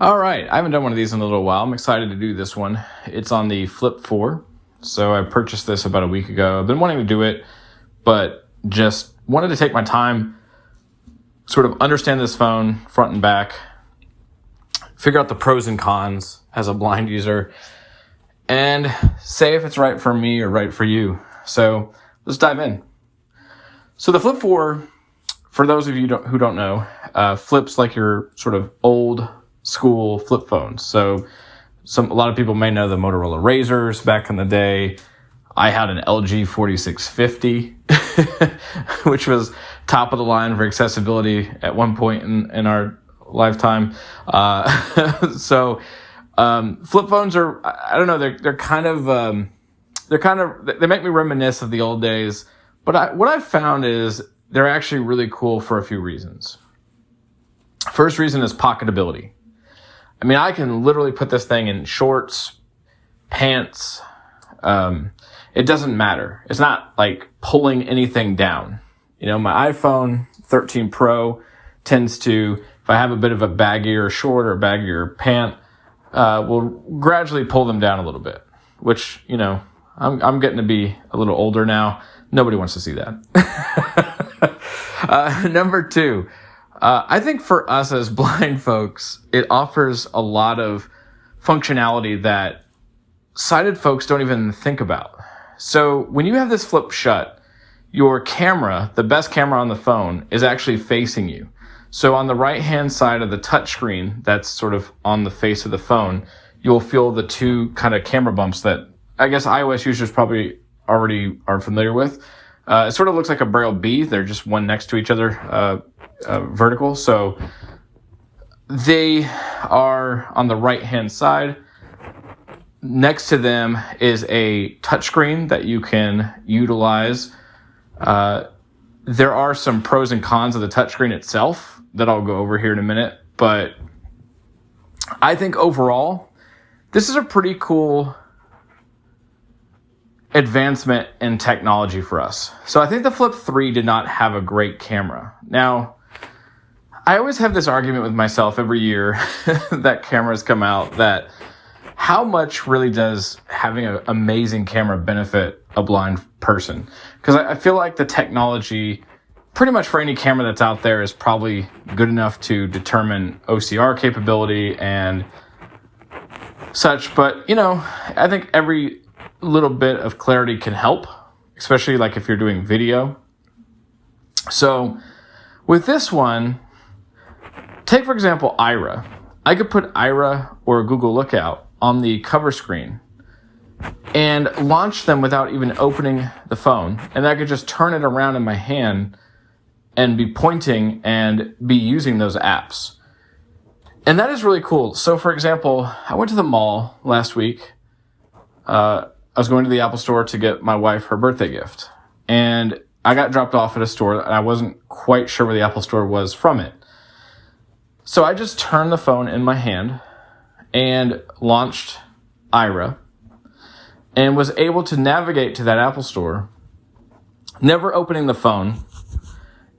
All right, I haven't done one of these in a little while. I'm excited to do this one. It's on the Flip 4. So I purchased this about a week ago. I've been wanting to do it, but just wanted to take my time, sort of understand this phone front and back, figure out the pros and cons as a blind user, and say if it's right for me or right for you. So let's dive in. So the Flip 4, for those of you who don't know, flips like your sort of old school flip phones. So a lot of people may know the Motorola Razors back in the day. I had an LG 4650, which was top of the line for accessibility at one point in our lifetime. So flip phones are, I don't know, they make me reminisce of the old days. But what I've found is they're actually really cool for a few reasons. First reason is pocketability. I mean, I can literally put this thing in shorts, pants. It doesn't matter. It's not like pulling anything down. You know, my iPhone 13 Pro tends to, if I have a bit of a baggier short or baggier pant, will gradually pull them down a little bit, which, you know, I'm getting to be a little older now. Nobody wants to see that. Number two, I think for us as blind folks, it offers a lot of functionality that sighted folks don't even think about. So when you have this flip shut, your camera, the best camera on the phone, is actually facing you. So on the right-hand side of the touchscreen, that's sort of on the face of the phone, you'll feel the two kind of camera bumps that I guess iOS users probably already are familiar with. It sort of looks like a Braille B. They're just one next to each other, vertical. So they are on the right-hand side. Next to them is a touchscreen that you can utilize. There are some pros and cons of the touchscreen itself that I'll go over here in a minute. But I think overall, this is a pretty cool advancement in technology for us. So I think the Flip 3 did not have a great camera. Now, I always have this argument with myself every year that cameras come out, that how much really does having an amazing camera benefit a blind person? Because I feel like the technology, pretty much for any camera that's out there, is probably good enough to determine OCR capability and such. But, you know, I think every little bit of clarity can help, especially like if you're doing video. So with this one, take for example Ira. I could put Ira or Google Lookout on the cover screen and launch them without even opening the phone, and I could just turn it around in my hand and be pointing and be using those apps. And that is really cool. So for example, I went to the mall last week. I was going to the Apple store to get my wife her birthday gift. And I got dropped off at a store and I wasn't quite sure where the Apple store was from it. So I just turned the phone in my hand and launched Ira and was able to navigate to that Apple store, never opening the phone.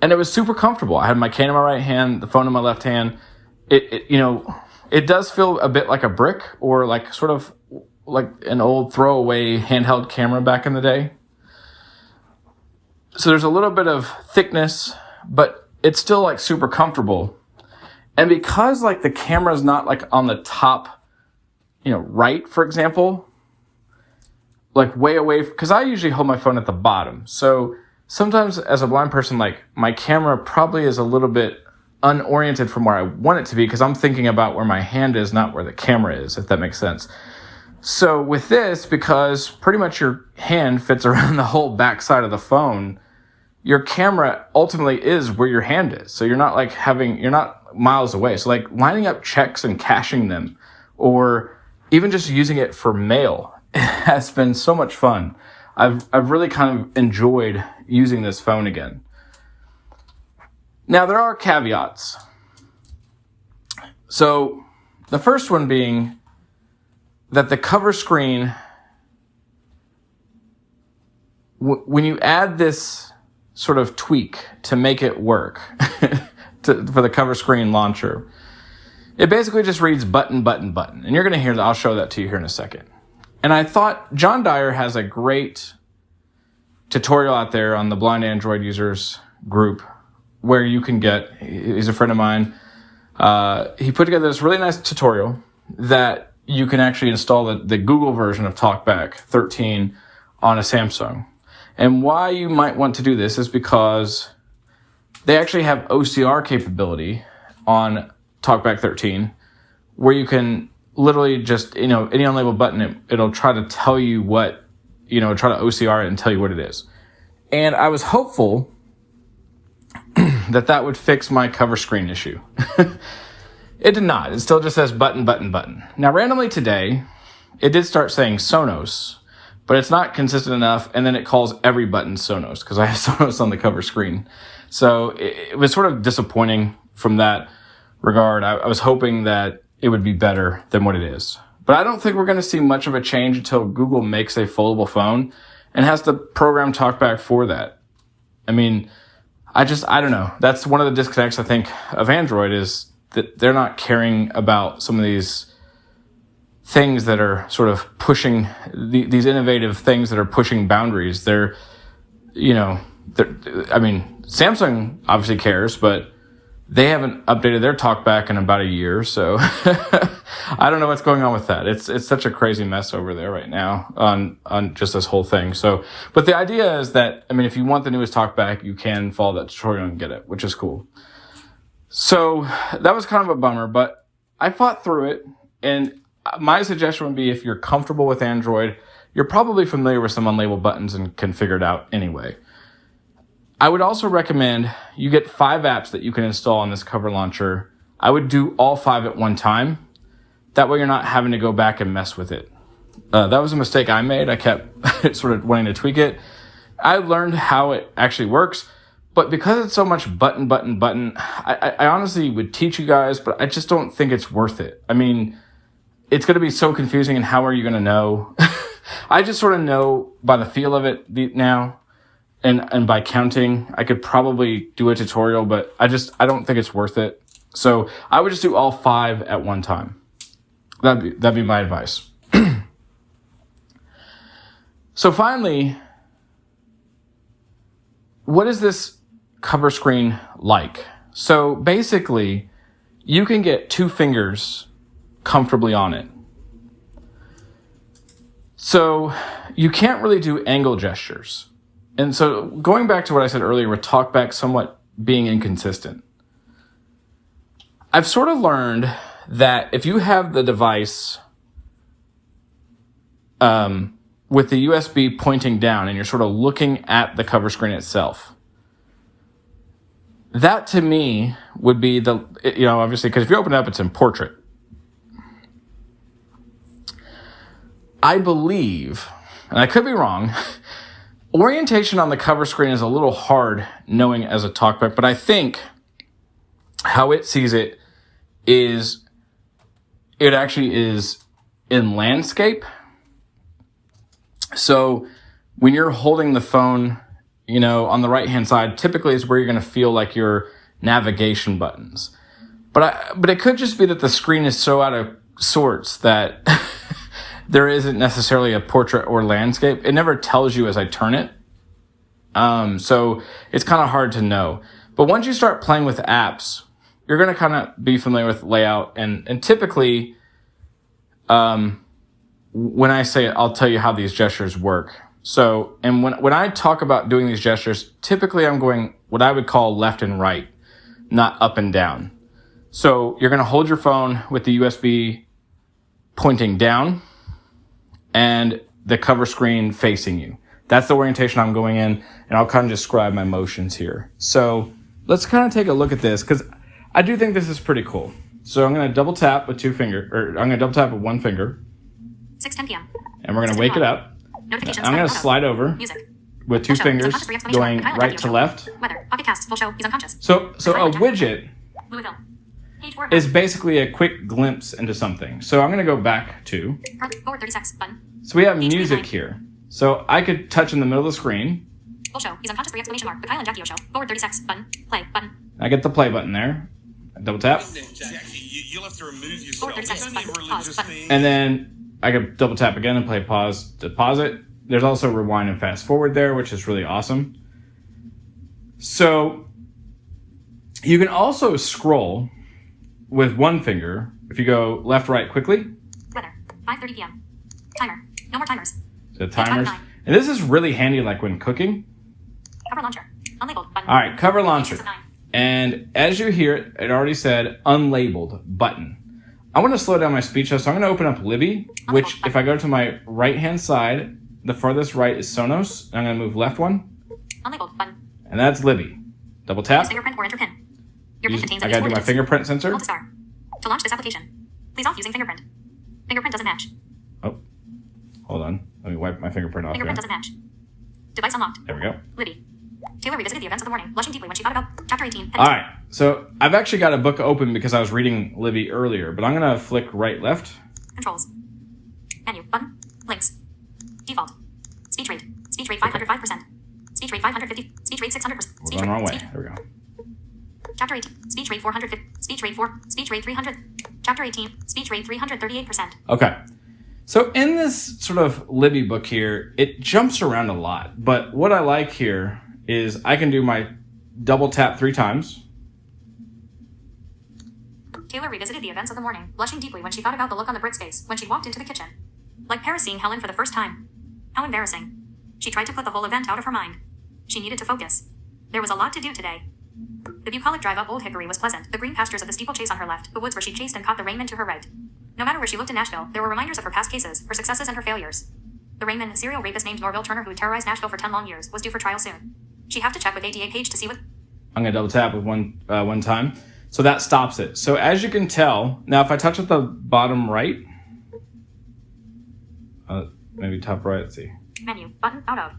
And it was super comfortable. I had my cane in my right hand, the phone in my left hand. It does feel a bit like a brick, or like sort of like an old throwaway handheld camera back in the day. So there's a little bit of thickness, but it's still like super comfortable. And because like the camera's not like on the top, right, for example, like way away, because I usually hold my phone at the bottom. So sometimes as a blind person, like my camera probably is a little bit unoriented from where I want it to be, because I'm thinking about where my hand is, not where the camera is, if that makes sense. So with this, because pretty much your hand fits around the whole back side of the phone, your camera ultimately is where your hand is. So you're not miles away. So like lining up checks and cashing them, or even just using it for mail, has been so much fun. I've really kind of enjoyed using this phone again. Now there are caveats. So the first one being that the cover screen, when you add this sort of tweak to make it work for the cover screen launcher, It basically just reads button, button, button. And you're going to hear that. I'll show that to you here in a second. And I thought John Dyer has a great tutorial out there on the Blind Android Users group where you can get, he's a friend of mine, he put together this really nice tutorial that you can actually install the Google version of TalkBack 13 on a Samsung. And why you might want to do this is because they actually have OCR capability on TalkBack 13 where you can literally just, any unlabeled button, it'll try to tell you what, try to OCR it and tell you what it is. And I was hopeful that would fix my cover screen issue. It did not. It still just says button, button, button. Now, randomly today, it did start saying Sonos, but it's not consistent enough, and then it calls every button Sonos, because I have Sonos on the cover screen. So it was sort of disappointing from that regard. I was hoping that it would be better than what it is. But I don't think we're going to see much of a change until Google makes a foldable phone and has to program TalkBack for that. I mean, I don't know. That's one of the disconnects, I think, of Android is that they're not caring about some of these things that are sort of pushing, these innovative things that are pushing boundaries. Samsung obviously cares, but they haven't updated their TalkBack in about a year, so I don't know what's going on with that. It's such a crazy mess over there right now on just this whole thing. So, but the idea is that, if you want the newest TalkBack, you can follow that tutorial and get it, which is cool. So that was kind of a bummer, but I fought through it, and my suggestion would be if you're comfortable with Android, you're probably familiar with some unlabeled buttons and can figure it out anyway. I would also recommend you get 5 apps that you can install on this cover launcher. I would do all 5 at one time. That way you're not having to go back and mess with it. That was a mistake I made. I kept sort of wanting to tweak it. I learned how it actually works, but because it's so much button, button, button, I honestly would teach you guys, but I just don't think it's worth it. It's going to be so confusing, and how are you going to know? I just sort of know by the feel of it now. And by counting, I could probably do a tutorial, but I don't think it's worth it. So I would just do all 5 at one time. That'd be my advice. So finally, what is this cover screen like? So basically, you can get 2 fingers comfortably on it. So you can't really do angle gestures. And so going back to what I said earlier with TalkBack somewhat being inconsistent, I've sort of learned that if you have the device with the USB pointing down and you're sort of looking at the cover screen itself, that to me would be obviously, because if you open it up, it's in portrait. I believe, and I could be wrong, orientation on the cover screen is a little hard knowing as a TalkBack, but I think how it sees it is it actually is in landscape. So when you're holding the phone, on the right-hand side, typically is where you're going to feel like your navigation buttons. But it could just be that the screen is so out of sorts that there isn't necessarily a portrait or landscape. It never tells you as I turn it. So it's kind of hard to know. But once you start playing with apps, you're going to kind of be familiar with layout. And typically, when I say it, I'll tell you how these gestures work. So, and when I talk about doing these gestures, typically I'm going what I would call left and right, not up and down. So you're going to hold your phone with the USB pointing down and the cover screen facing you. That's the orientation I'm going in, and I'll kind of describe my motions here. So let's kind of take a look at this, because I do think this is pretty cool. So I'm going to double tap with 2 fingers, or I'm going to double tap with 1 finger. 6:10 p.m. And we're going to wake it up. I'm going to slide over with 2 fingers going right to left. Weather. Pocket casts. Full show. He's unconscious. So a widget Louisville. Page 4. is basically a quick glimpse into something. So I'm going to go back to. Forward 30 seconds. Button. So we have music here. So I could touch in the middle of the screen. Full show. He's unconscious. 3 exclamation mark. The Kyle and Jackie O show. Forward 30 seconds. Button. Play. Button. I get the play button there. Double tap. You'll have to remove yourself. Forward 30 It's seconds. only a Button. religious Pause. thing. And then I can double tap again and play pause to pause it. There's also rewind and fast forward there, which is really awesome. So you can also scroll with one finger. If you go left, right quickly. Weather. 5:30 p.m. Timer. No more timers. So timers. And this is really handy like when cooking. Cover launcher. Unlabeled. Button. All right, cover launcher. 9. And as you hear it, it already said unlabeled button. I want to slow down my speech though, so I'm going to open up Libby, which if I go to my right-hand side, the farthest right is Sonos. And I'm going to move left one. Unlabeled. Button. And that's Libby. Double tap. Use fingerprint or enter pin. Your pin contains I got to do my coordinates. fingerprint sensor. Multistar. To launch this application, please off using fingerprint. Fingerprint doesn't match. Oh, hold on. Let me wipe my fingerprint off Fingerprint there. doesn't match. Device unlocked. There we go. Libby. Taylor revisited the events of the morning, blushing deeply when she thought about Chapter 18. All right. So I've actually got a book open because I was reading Libby earlier, but I'm going to flick right, left. Controls. Menu. Button. Links. Default. Speech rate. Speech rate 505%. Speech rate 550. Speech rate 600%. We're Speech going the wrong way. Speech, There we go. Chapter 18. Speech rate 450. Speech rate 4. Speech rate 300. Chapter 18. Speech rate 338%. Okay. So in this sort of Libby book here, it jumps around a lot. But what I like here is I can do my double tap 3 times. Taylor revisited the events of the morning, blushing deeply when she thought about the look on the Brit's face when she walked into the kitchen. Like Paris seeing Helen for the first time. How embarrassing. She tried to put the whole event out of her mind. She needed to focus. There was a lot to do today. The bucolic drive up Old Hickory was pleasant, the green pastures of the steeplechase on her left, the woods where she chased and caught the Rainman to her right. No matter where she looked in Nashville, there were reminders of her past cases, her successes and her failures. The Rainman, serial rapist named Norville Turner who terrorized Nashville for 10 long years, was due for trial soon. She'd have to check with ADA Page to see what... I'm going to double tap with one time. So that stops it. So as you can tell, now if I touch at the bottom right, maybe top right, let's see. Menu. Button. Out of.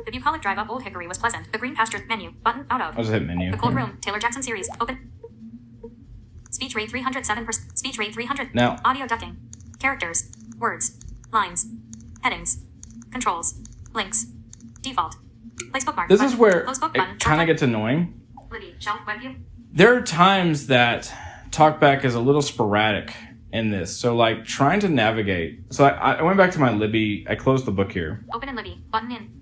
The bucolic drive up Old Hickory was pleasant. The green pastures. Menu. Button. Out of. I'll just hit menu. The Cold Room. Taylor Jackson series. Open. Speech rate 307%. Speech rate 300. Now, Audio ducking. Characters. Words. Lines. Headings. Controls. Links. Default. Place bookmark. this button. is where Close book it button. kind of gets annoying. Libby. Shelf. Web view. There are times that talkback is a little sporadic in this. So like trying to navigate. So I went back to my Libby. I closed the book here. Open in Libby. Button in.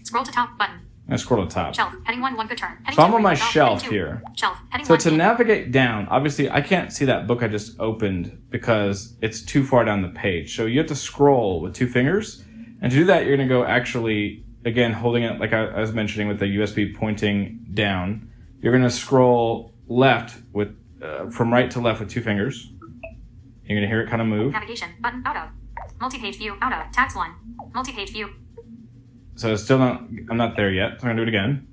Scroll to top. Button. I scroll to the top. Shelf. Heading 1. 1 good turn. Heading So I'm 2, on my read off. shelf Heading 2. here. Shelf. Heading So 1. to in. navigate down, obviously I can't see that book I just opened because it's too far down the page. So you have to scroll with 2 fingers. And to do that, you're going to go actually, again, holding it like I was mentioning with the USB pointing down. You're going to scroll left with from right to left with 2 fingers. You're going to hear it kind of move. Navigation. Button. Out of. Multi-page view. Out of. Tags 1. Multi-page view. So it's still not, I'm not there yet. So I'm going to do it again.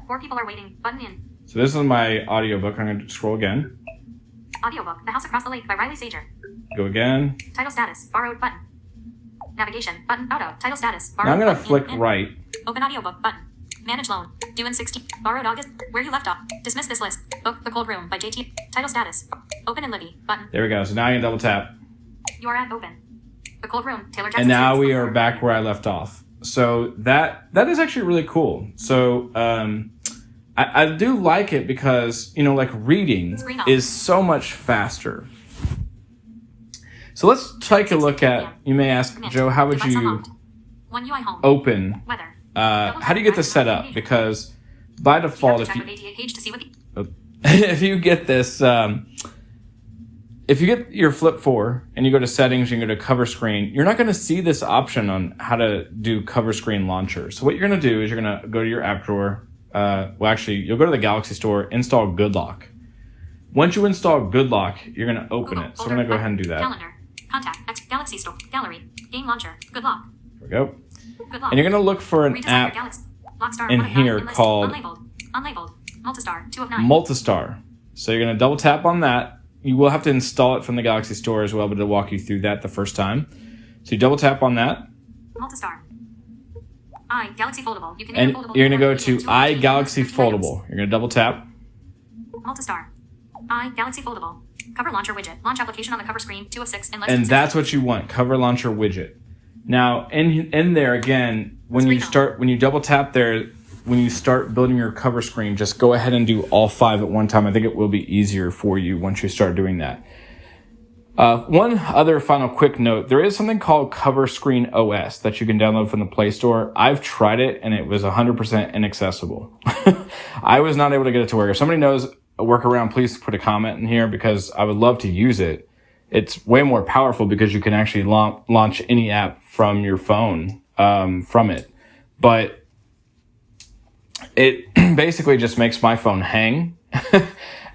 4 people are waiting. Button in. So this is my audiobook. I'm going to scroll again. Audiobook. The House Across the Lake by Riley Sager. Go again. Title status. Borrowed button. Navigation. Button. Out of. Title status. Borrowed Now I'm going to button. flick In. right. Open audiobook button. Manage loan. Due in 16. Borrowed August. Where you left off. Dismiss this list. Book The Cold Room by JT. Title status. Open in Libby. Button. There we go. So now I can double tap. You are at open. The Cold Room. Taylor Jackson. And now series. we are back where I left off. So that is actually really cool. So I do like it because, you know, like reading is so much faster. So let's take a look at, you may ask, Joe, how would Device you unlocked. One UI home. open, Weather. how do you get this set up? Because by You have default, to if check you, with ADA Page to see what the... if you get this, if you get your Flip 4 and you go to settings and you go to cover screen, you're not going to see this option on how to do cover screen launcher. So what you're going to do is you're going to go to your app drawer. Well, actually, you'll go to the Galaxy Store, install GoodLock. Once you install GoodLock, you're going to open Google, it. So I'm going to go ahead and do that. Calendar. Contact. Galaxy Store. Gallery. Game launcher. Good luck. There we go. Good luck. And you're going to look for an Redesign your app, Galaxy. Lockstar, in 1 of 9, here enlisted, called- Unlabeled. Multistar. 2 of 9. Multistar. So you're going to double tap on that. You will have to install it from the Galaxy Store as well, but it'll walk you through that the first time. So you double tap on that, Multistar. Galaxy Foldable. You can and foldable you're going to go keyboard, to keyboard, keyboard, Galaxy keyboard, Foldable. You're going to double tap, Multistar. Galaxy Foldable. Cover launcher widget. Launch application on the cover screen. 2 of 6. and that's what you want, Cover Launcher Widget. Now, in there again, when you double tap there, when you start building your cover screen, just go ahead and do all 5 at one time. I think it will be easier for you once you start doing that. One other final quick note, there is something called Cover Screen OS that you can download from the Play Store. I've tried it and it was 100% inaccessible. I was not able to get it to work. If somebody knows a workaround, please put a comment in here because I would love to use it. It's way more powerful because you can actually launch any app from your phone from it. But it basically just makes my phone hang.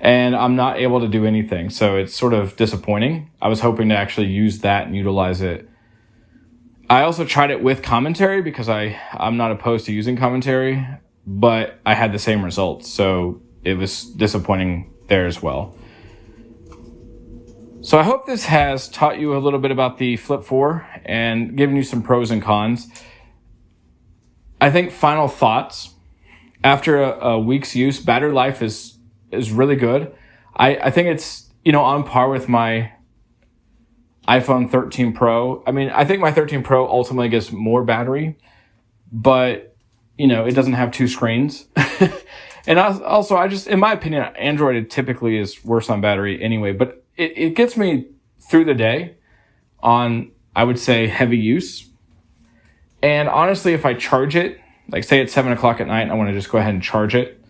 And I'm not able to do anything. So it's sort of disappointing. I was hoping to actually use that and utilize it. I also tried it with commentary because I'm not opposed to using commentary, but I had the same results. So it was disappointing there as well. So I hope this has taught you a little bit about the Flip 4 and given you some pros and cons. I think final thoughts. After a week's use, battery life is really good. I think it's, on par with my iPhone 13 Pro. I mean, I think my 13 Pro ultimately gets more battery, but, it doesn't have 2 screens. And also, in my opinion, Android typically is worse on battery anyway, but it gets me through the day on, I would say, heavy use. And honestly, if I charge it, like say it's 7 o'clock at night, and I want to just go ahead and charge it,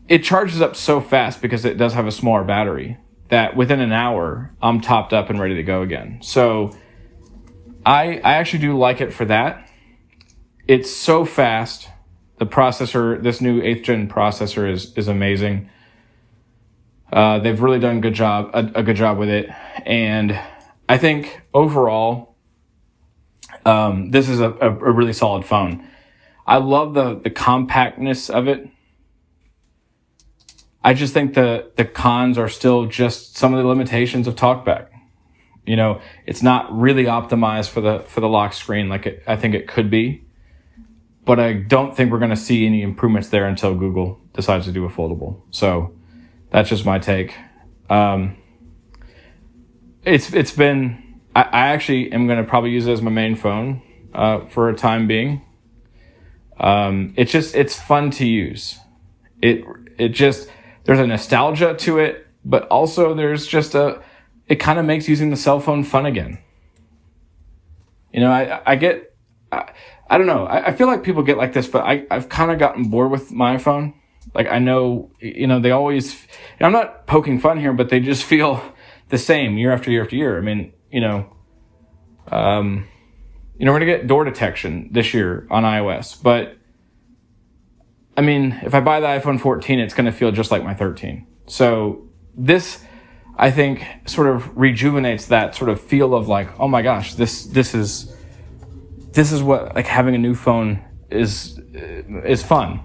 it charges up so fast because it does have a smaller battery that within an hour, I'm topped up and ready to go again. So I actually do like it for that. It's so fast. The processor, this new 8th gen processor is amazing. They've really done a good job with it. And I think overall, this is a really solid phone. I love the compactness of it. I just think the cons are still just some of the limitations of TalkBack. It's not really optimized for the lock screen like I think it could be. But I don't think we're going to see any improvements there until Google decides to do a foldable. So that's just my take. It's been. I actually am going to probably use it as my main phone for a time being. It's fun to use. There's a nostalgia to it, but also there's just it kind of makes using the cell phone fun again. I don't know. I feel like people get like this, but I've kind of gotten bored with my iPhone. Like I know, they always, I'm not poking fun here, but they just feel the same year after year after year. I mean, we're going to get door detection this year on iOS, but I mean, if I buy the iPhone 14, it's going to feel just like my 13. So this, I think, sort of rejuvenates that sort of feel of like, oh my gosh, this is what like having a new phone is fun,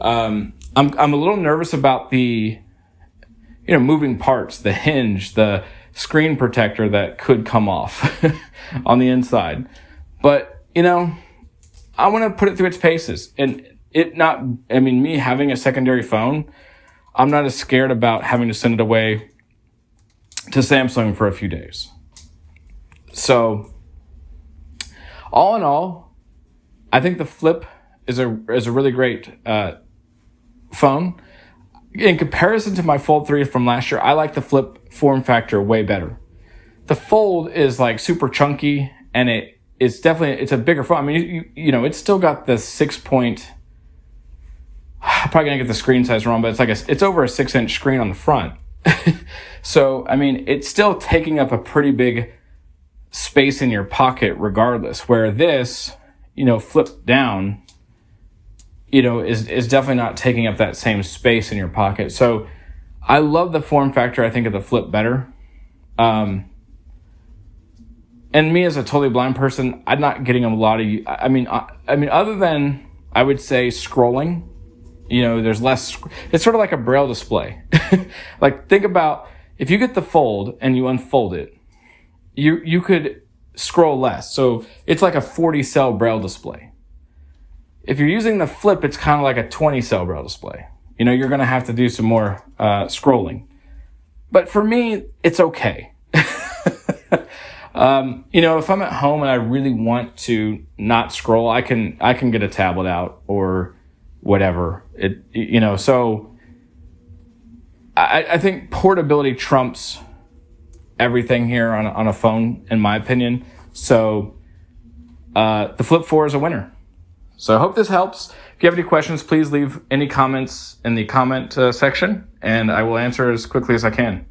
I'm a little nervous about the, moving parts, the hinge, the screen protector that could come off on the inside. But, I want to put it through its paces. And me having a secondary phone, I'm not as scared about having to send it away to Samsung for a few days. So, all in all, I think the Flip is a really great phone. In comparison to my Fold 3 from last year, I like the Flip form factor way better. The Fold is like super chunky, and it's a bigger phone. I mean, it's still got the 6 point. I'm probably gonna get the screen size wrong, but it's over a 6-inch screen on the front. So I mean, it's still taking up a pretty big space in your pocket, regardless. Where this, flipped down, is definitely not taking up that same space in your pocket. So I love the form factor. I think of the Flip better. And me as a totally blind person, I'm not getting a lot of. I mean, other than I would say scrolling, there's less. It's sort of like a braille display. Like think about if you get the Fold and you unfold it, you could scroll less. So it's like a 40 cell braille display. If you're using the Flip, it's kind of like a 20 cell braille display. You're going to have to do some more scrolling. But for me, it's okay. If I'm at home and I really want to not scroll, I can get a tablet out or whatever. So I think portability trumps everything here on a phone, in my opinion. So the Flip 4 is a winner. So I hope this helps. If you have any questions, please leave any comments in the comment section, and I will answer as quickly as I can.